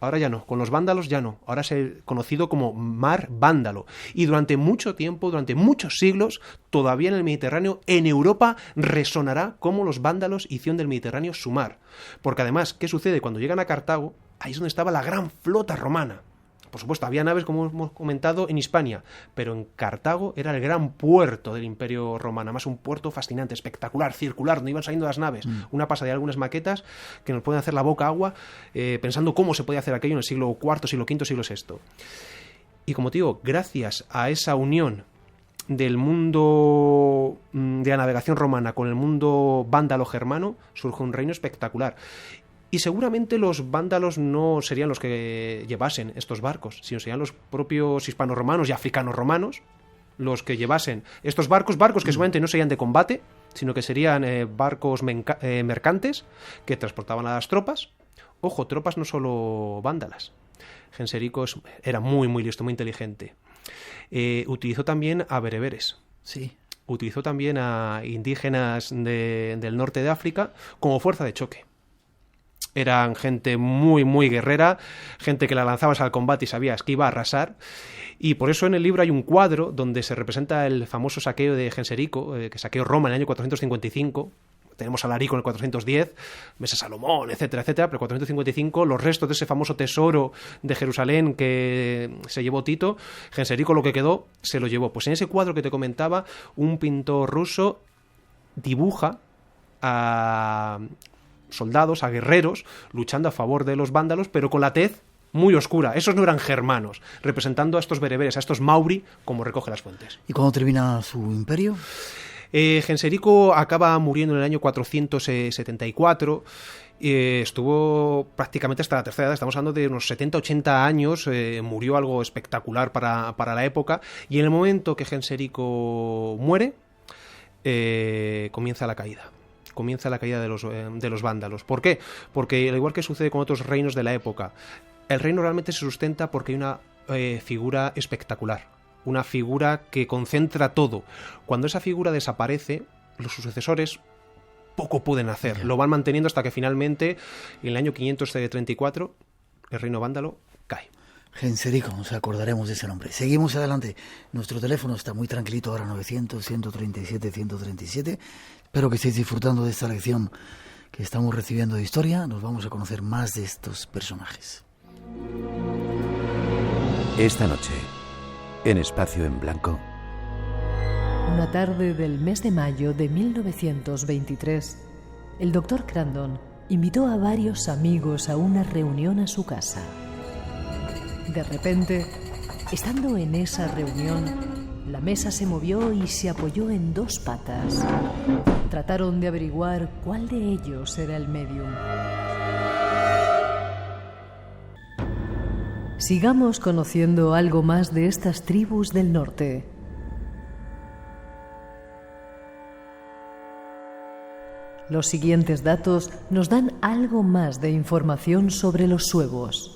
ahora ya no, con los vándalos ya no, ahora es conocido como Mar Vándalo. Y durante mucho tiempo, durante muchos siglos, todavía en el Mediterráneo, en Europa, resonará como los vándalos hicieron del Mediterráneo su mar. Porque además, ¿qué sucede? Cuando llegan a Cartago, ahí es donde estaba la gran flota romana. Por supuesto, había naves, como hemos comentado, en Hispania, pero en Cartago era el gran puerto del Imperio Romano, además un puerto fascinante, espectacular, circular, donde iban saliendo las naves. Una pasada de algunas maquetas que nos pueden hacer la boca agua pensando cómo se podía hacer aquello en el siglo IV, siglo V, siglo VI. Y como te digo, gracias a esa unión del mundo de la navegación romana con el mundo vándalo-germano, surge un reino espectacular. Y seguramente los vándalos no serían los que llevasen estos barcos, sino serían los propios hispano-romanos y africano-romanos los que llevasen estos barcos que seguramente no serían de combate, sino que serían barcos mercantes que transportaban a las tropas. Ojo, tropas no solo vándalas. Genserico era muy, muy listo, muy inteligente. Utilizó también a bereberes. Sí. Utilizó también a indígenas del norte de África como fuerza de choque. Eran gente muy, muy guerrera, gente que la lanzabas al combate y sabías que iba a arrasar. Y por eso en el libro hay un cuadro donde se representa el famoso saqueo de Genserico, que saqueó Roma en el año 455. Tenemos a Alarico en el 410, ves a Salomón, etcétera, etcétera. Pero en 455, los restos de ese famoso tesoro de Jerusalén que se llevó Tito, Genserico lo que quedó se lo llevó. Pues en ese cuadro que te comentaba, un pintor ruso dibuja a soldados, a guerreros, luchando a favor de los vándalos, pero con la tez muy oscura. Esos no eran germanos, representando a estos bereberes, a estos mauri, como recoge las fuentes. ¿Y cuándo termina su imperio? Genserico acaba muriendo en el año 474. Estuvo prácticamente hasta la tercera edad, estamos hablando de unos 70-80 años, murió algo espectacular para la época, y en el momento que Genserico muere, comienza la caída de los vándalos. ¿Por qué? Porque al igual que sucede con otros reinos de la época, el reino realmente se sustenta porque hay una figura espectacular, una figura que concentra todo. Cuando esa figura desaparece, los sucesores poco pueden hacer, lo van manteniendo hasta que finalmente, en el año 534, el reino vándalo cae. Genserico, nos acordaremos de ese nombre. Seguimos adelante. Nuestro teléfono está muy tranquilito ahora, 900-137-137. Espero que estéis disfrutando de esta lección que estamos recibiendo de historia. Nos vamos a conocer más de estos personajes. Esta noche, en Espacio en Blanco. Una tarde del mes de mayo de 1923, el doctor Crandon invitó a varios amigos a una reunión a su casa. De repente, estando en esa reunión, la mesa se movió y se apoyó en dos patas. Trataron de averiguar cuál de ellos era el medium. Sigamos conociendo algo más de estas tribus del norte. Los siguientes datos nos dan algo más de información sobre los suevos.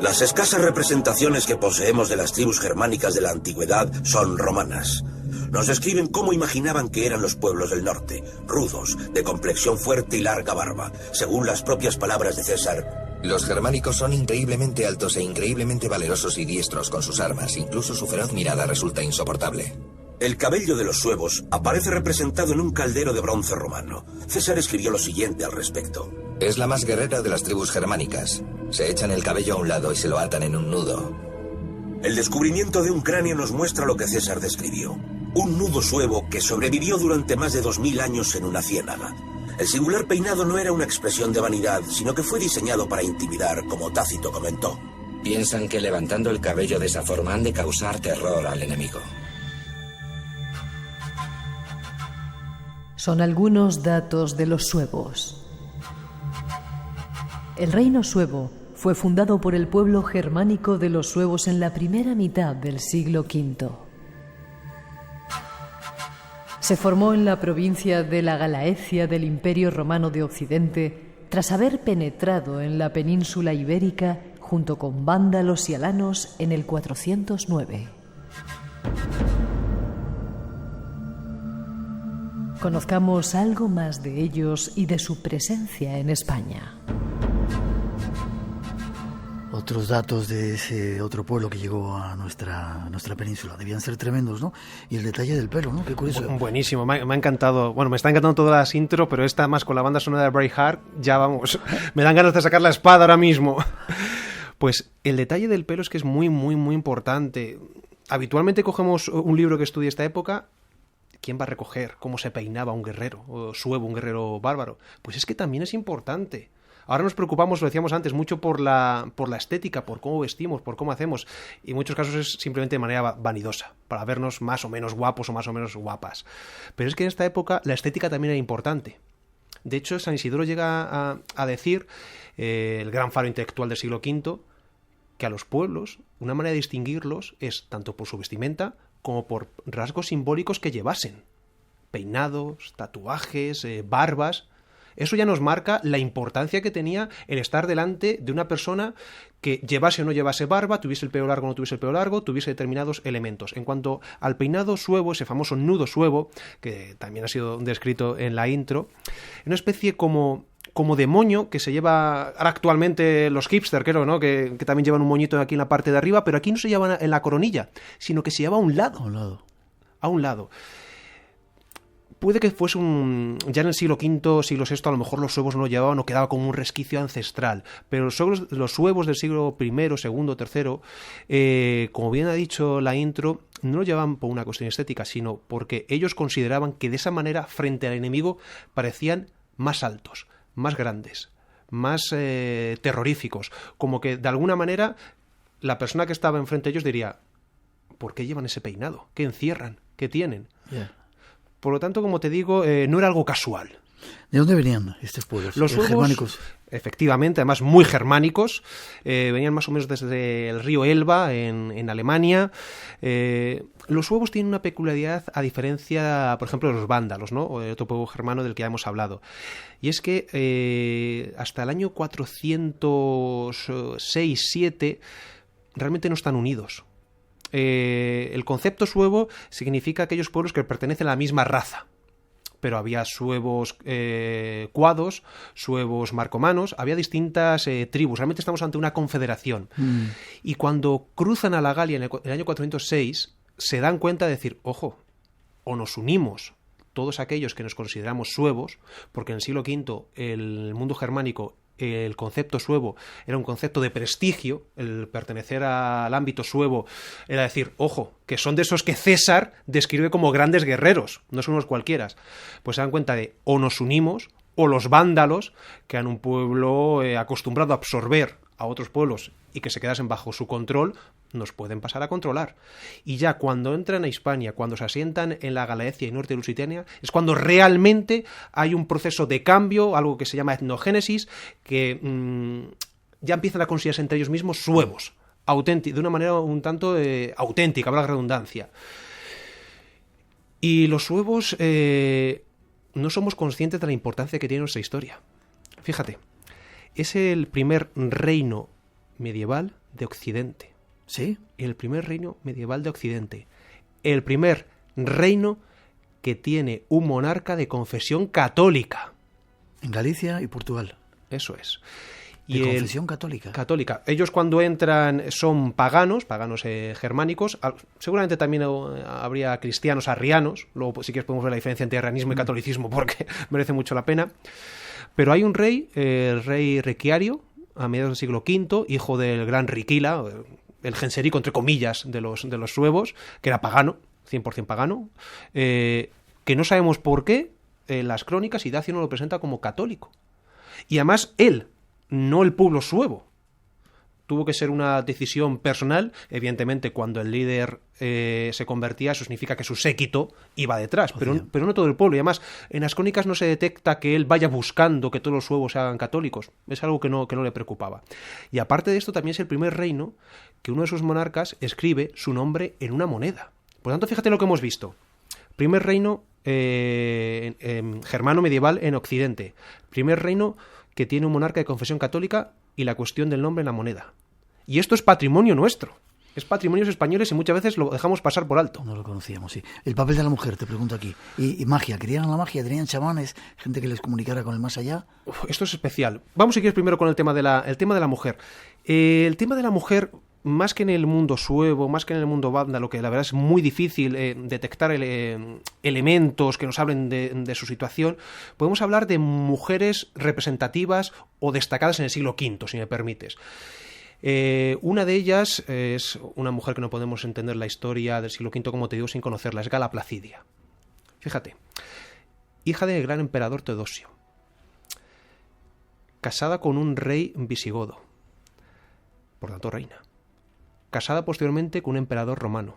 Las escasas representaciones que poseemos de las tribus germánicas de la antigüedad son romanas. Nos describen cómo imaginaban que eran los pueblos del norte, rudos, de complexión fuerte y larga barba. Según las propias palabras de César, los germánicos son increíblemente altos e increíblemente valerosos y diestros con sus armas. Incluso su feroz mirada resulta insoportable. El cabello de los suevos aparece representado en un caldero de bronce romano. César escribió lo siguiente al respecto. Es la más guerrera de las tribus germánicas. Se echan el cabello a un lado y se lo atan en un nudo. El descubrimiento de un cráneo nos muestra lo que César describió. Un nudo suevo que sobrevivió durante más de 2000 años en una ciénaga. El singular peinado no era una expresión de vanidad, sino que fue diseñado para intimidar, como Tácito comentó. Piensan que levantando el cabello de esa forma han de causar terror al enemigo. Son algunos datos de los suevos. El reino suevo fue fundado por el pueblo germánico de los suevos en la primera mitad del siglo V. Se formó en la provincia de la Galaecia del Imperio Romano de Occidente tras haber penetrado en la península ibérica junto con vándalos y alanos en el 409. Conozcamos algo más de ellos y de su presencia en España. Otros datos de ese otro pueblo que llegó a nuestra península debían ser tremendos, ¿no? Y el detalle del pelo, ¿no? Qué curioso. Buenísimo, me ha encantado. Bueno, me está encantando todas las intro, pero esta más con la banda sonora de Braveheart, ya vamos, me dan ganas de sacar la espada ahora mismo. Pues el detalle del pelo es que es muy, muy, muy importante. Habitualmente cogemos un libro que estudie esta época. ¿Quién va a recoger cómo se peinaba un guerrero, o suevo, un guerrero bárbaro? Pues es que también es importante. Ahora nos preocupamos, lo decíamos antes, mucho por la estética, por cómo vestimos, por cómo hacemos. Y en muchos casos es simplemente de manera vanidosa, para vernos más o menos guapos o más o menos guapas. Pero es que en esta época la estética también era importante. De hecho, San Isidoro llega a decir, el gran faro intelectual del siglo V, que a los pueblos una manera de distinguirlos es tanto por su vestimenta como por rasgos simbólicos que llevasen. Peinados, tatuajes, barbas. Eso ya nos marca la importancia que tenía el estar delante de una persona que llevase o no llevase barba, tuviese el pelo largo o no tuviese el pelo largo, tuviese determinados elementos. En cuanto al peinado suevo, ese famoso nudo suevo, que también ha sido descrito en la intro, una especie como de moño que se lleva ahora actualmente los hipster, creo, ¿no? Que también llevan un moñito aquí en la parte de arriba, pero aquí no se lleva en la coronilla, sino que se lleva a un lado. A un lado. Puede que fuese ya en el siglo V, siglo VI, a lo mejor los suevos no lo llevaban o quedaba como un resquicio ancestral, pero los suevos del siglo I, II, III, como bien ha dicho la intro, no lo llevaban por una cuestión estética, sino porque ellos consideraban que de esa manera, frente al enemigo, parecían más altos, más grandes, más terroríficos, como que de alguna manera la persona que estaba enfrente de ellos diría: ¿por qué llevan ese peinado? ¿Qué encierran? ¿Qué tienen? Yeah. Por lo tanto, como te digo, no era algo casual. ¿De dónde venían estos pueblos? Los suevos, germánicos. Efectivamente, además muy germánicos, venían más o menos desde el río Elba, en Alemania. Los suevos tienen una peculiaridad a diferencia, por ejemplo, de los vándalos, ¿no? O de otro pueblo germano del que ya hemos hablado. Y es que hasta el año 406-7 realmente no están unidos. El concepto suevo significa aquellos pueblos que pertenecen a la misma raza, pero había suevos cuados, suevos marcomanos, había distintas tribus. Realmente estamos ante una confederación. Y cuando cruzan a la Galia en el año 406 se dan cuenta de decir: ojo, o nos unimos todos aquellos que nos consideramos suevos, porque en el siglo V el mundo germánico, el concepto suevo era un concepto de prestigio. El pertenecer al ámbito suevo era decir: ojo, que son de esos que César describe como grandes guerreros, no son unos cualquiera. Pues se dan cuenta de: o nos unimos, o los vándalos, que eran un pueblo acostumbrado a absorber a otros pueblos y que se quedasen bajo su control, nos pueden pasar a controlar. Y ya cuando entran a Hispania, cuando se asientan en la Galaecia y norte de Lusitania, es cuando realmente hay un proceso de cambio, algo que se llama etnogénesis, que ya empiezan a considerarse entre ellos mismos suevos, de una manera un tanto auténtica, valga la redundancia. Y los suevos no somos conscientes de la importancia que tiene nuestra historia. Fíjate, es el primer reino medieval de Occidente. ¿Sí? El primer reino medieval de Occidente. El primer reino que tiene un monarca de confesión católica. En Galicia y Portugal. Eso es. ¿De confesión católica? Católica. Ellos cuando entran son paganos germánicos. Seguramente también habría cristianos arrianos. Luego, si quieres, podemos ver la diferencia entre arrianismo y catolicismo, porque merece mucho la pena. Pero hay un rey, el rey Riquiario, a mediados del siglo V, hijo del gran Riquila, el Genserico, entre comillas, de los suevos, que era pagano, 100% pagano, que no sabemos por qué en las crónicas Idacio no lo presenta como católico. Y además él, no el pueblo suevo. Tuvo que ser una decisión personal. Evidentemente, cuando el líder se convertía, eso significa que su séquito iba detrás, pero no todo el pueblo. Y además, en las crónicas no se detecta que él vaya buscando que todos los suevos se hagan católicos. Es algo que no le preocupaba. Y aparte de esto, también es el primer reino que uno de sus monarcas escribe su nombre en una moneda. Por lo tanto, fíjate lo que hemos visto. Primer reino germano medieval en Occidente. Primer reino que tiene un monarca de confesión católica y la cuestión del nombre en la moneda. Y esto es patrimonio nuestro. Es patrimonios españoles y muchas veces lo dejamos pasar por alto. No lo conocíamos, sí. El papel de la mujer, te pregunto aquí. ¿Y magia? ¿Querían la magia? ¿Tenían chamanes? ¿Gente que les comunicara con el más allá? Esto es especial. Vamos, si quieres, primero con el tema de la mujer. El tema de la mujer, más que en el mundo suevo, más que en el mundo vándalo, que la verdad es muy difícil detectar elementos que nos hablen de su situación, podemos hablar de mujeres representativas o destacadas en el siglo V, si me permites. Una de ellas es una mujer que no podemos entender la historia del siglo V, como te digo, sin conocerla, es Gala Placidia. Fíjate, hija del gran emperador Teodosio, casada con un rey visigodo, por tanto reina, casada posteriormente con un emperador romano,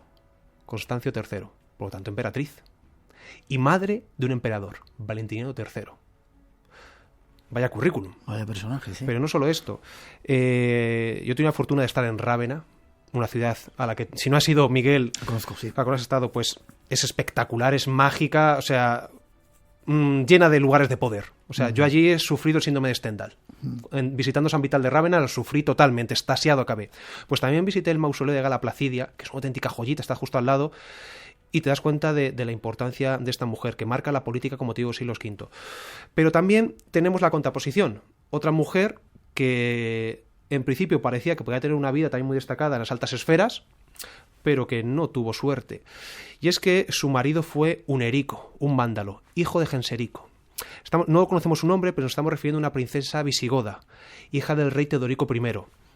Constancio III, por lo tanto emperatriz, y madre de un emperador, Valentiniano III. Vaya currículum. Vaya personaje, sí. Pero no solo esto. Yo tuve la fortuna de estar en Rávena, una ciudad a la que, si no has ido, Miguel, conozco, sí. a la que has estado, pues es espectacular, es mágica, o sea, llena de lugares de poder. O sea, yo allí he sufrido el síndrome de Stendhal. Visitando San Vital de Rávena lo sufrí totalmente, extasiado acabé. Pues también visité el mausoleo de Gala Placidia, que es una auténtica joyita, está justo al lado, y te das cuenta de la importancia de esta mujer, que marca la política, como te digo, siglos V. Pero también tenemos la contraposición. Otra mujer que en principio parecía que podía tener una vida también muy destacada en las altas esferas, pero que no tuvo suerte. Y es que su marido fue Unerico, un vándalo, hijo de Genserico. No conocemos su nombre, pero nos estamos refiriendo a una princesa visigoda, hija del rey Teodorico I,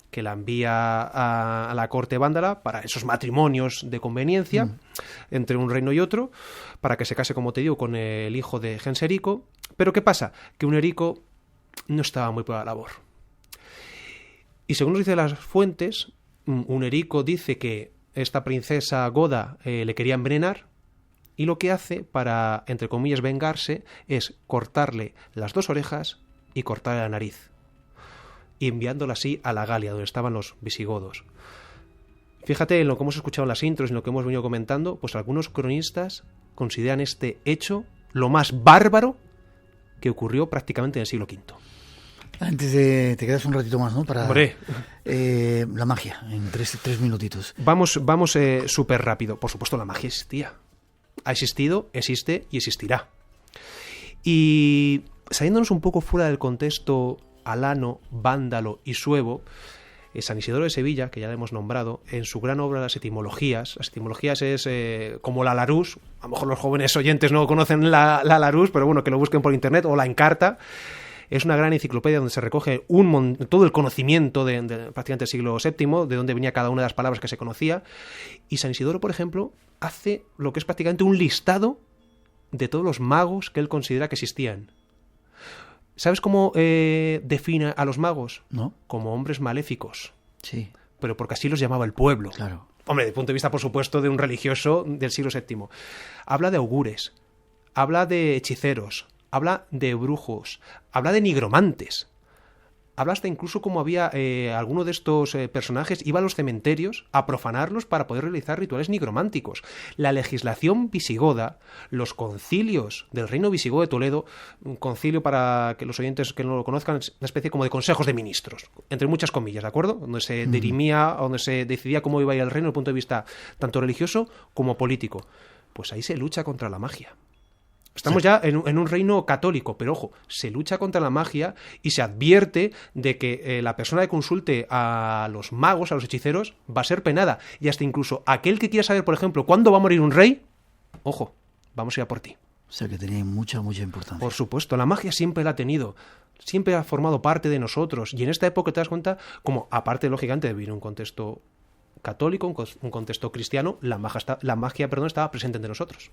que la envía a la corte vándala para esos matrimonios de conveniencia entre un reino y otro, para que se case, como te digo, con el hijo de Genserico. Pero ¿qué pasa? Que Unerico no estaba muy por la labor. Y según nos dicen las fuentes, Unerico dice que esta princesa goda le quería envenenar, y lo que hace para, entre comillas, vengarse es cortarle las 2 orejas y cortarle la nariz, y enviándola así a la Galia, donde estaban los visigodos. Fíjate en lo que hemos escuchado en las intros y en lo que hemos venido comentando, pues algunos cronistas consideran este hecho lo más bárbaro que ocurrió prácticamente en el siglo V. Antes de... Te quedas un ratito más, ¿no? Para la magia, en tres minutitos. Vamos súper rápido. Por supuesto, la magia existía. Ha existido, existe y existirá. Y saliéndonos un poco fuera del contexto alano, vándalo y suevo, San Isidoro de Sevilla, que ya le hemos nombrado, en su gran obra Las Etimologías es como la Larousse, a lo mejor los jóvenes oyentes no conocen la Larousse, pero bueno, que lo busquen por internet, o la Encarta. Es una gran enciclopedia donde se recoge todo el conocimiento de prácticamente el siglo VII, de dónde venía cada una de las palabras que se conocía. Y San Isidoro, por ejemplo, hace lo que es prácticamente un listado de todos los magos que él considera que existían. ¿Sabes cómo define a los magos? ¿No? Como hombres maléficos. Sí. Pero porque así los llamaba el pueblo. Claro. Hombre, desde el punto de vista, por supuesto, de un religioso del siglo VII. Habla de augures, habla de hechiceros, habla de brujos, habla de nigromantes. Habla hasta incluso como había alguno de estos personajes iba a los cementerios a profanarlos para poder realizar rituales nigrománticos. La legislación visigoda, los concilios del reino visigodo de Toledo, un concilio, para que los oyentes que no lo conozcan, es una especie como de consejos de ministros, entre muchas comillas, ¿de acuerdo? Donde se dirimía, donde se decidía cómo iba a ir el reino desde el punto de vista tanto religioso como político. Pues ahí se lucha contra la magia. Estamos ya en un reino católico, pero ojo, se lucha contra la magia y se advierte de que la persona que consulte a los magos, a los hechiceros, va a ser penada. Y hasta incluso aquel que quiera saber, por ejemplo, cuándo va a morir un rey, ojo, vamos a ir a por ti. O sea que tenía mucha importancia. Por supuesto, la magia siempre la ha tenido, siempre ha formado parte de nosotros. Y en esta época te das cuenta, como aparte, lógicamente, de vivir en un contexto católico, un contexto cristiano, la magia estaba presente entre nosotros.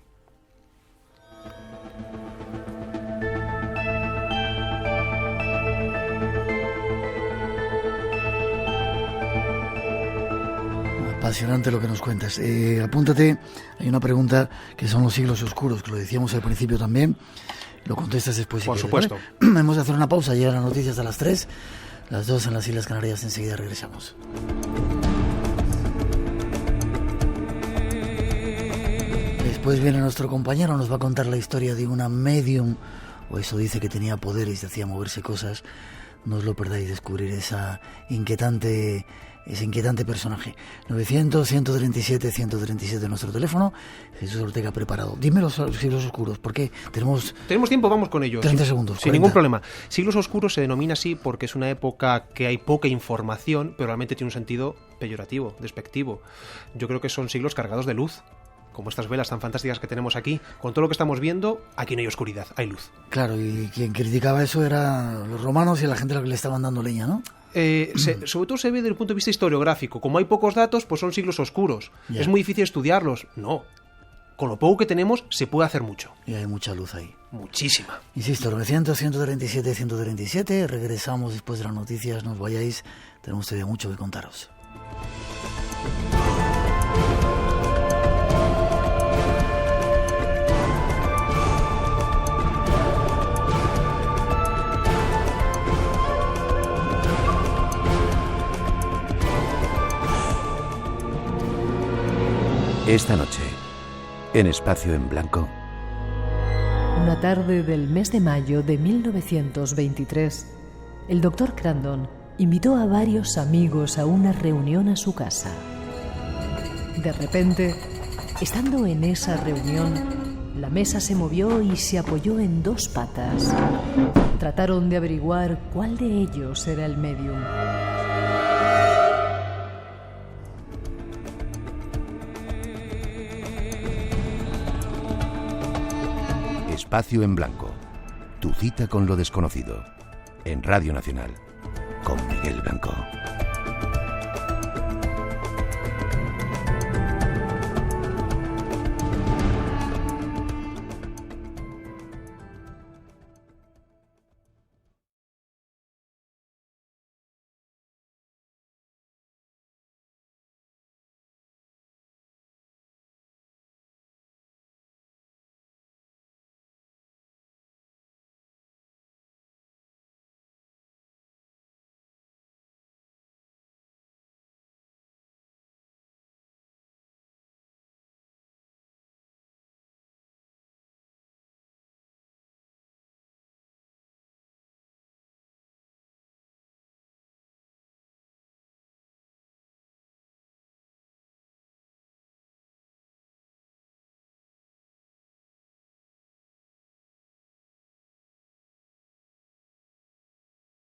Apasionante lo que nos cuentas. Apúntate, hay una pregunta que son los siglos oscuros, que lo decíamos al principio también. Lo contestas después. Por supuesto. ¿Vale? Vamos a hacer una pausa, llegan las noticias a las 3, las 2 en las Islas Canarias, enseguida regresamos. Después viene nuestro compañero, nos va a contar la historia de una medium, o eso dice, que tenía poderes y hacía moverse cosas. No os lo perdáis, descubrir ese inquietante personaje. 900-137-137 nuestro teléfono. Jesús Ortega preparado. Dime los siglos oscuros, ¿por qué? Tenemos tiempo, vamos con ellos. 30 segundos. Sin 40. ningún problema. Siglos oscuros se denomina así porque es una época que hay poca información, pero realmente tiene un sentido peyorativo, despectivo. Yo creo que son siglos cargados de luz. Como estas velas tan fantásticas que tenemos aquí, con todo lo que estamos viendo, aquí no hay oscuridad, hay luz. Claro, y quien criticaba eso eran los romanos y la gente a la que le estaban dando leña, ¿no? Sobre todo se ve desde el punto de vista historiográfico. Como hay pocos datos, pues son siglos oscuros. Ya. Es muy difícil estudiarlos. No. Con lo poco que tenemos, se puede hacer mucho. Y hay mucha luz ahí. Muchísima. Insisto, 900-137-137. Regresamos después de las noticias. No os vayáis. Tenemos todavía mucho que contaros. Esta noche, en Espacio en Blanco. Una tarde del mes de mayo de 1923, el doctor Crandon invitó a varios amigos a una reunión a su casa. De repente, estando en esa reunión, la mesa se movió y se apoyó en dos patas. Trataron de averiguar cuál de ellos era el medium. Espacio en Blanco. Tu cita con lo desconocido. En Radio Nacional. Con Miguel Blanco.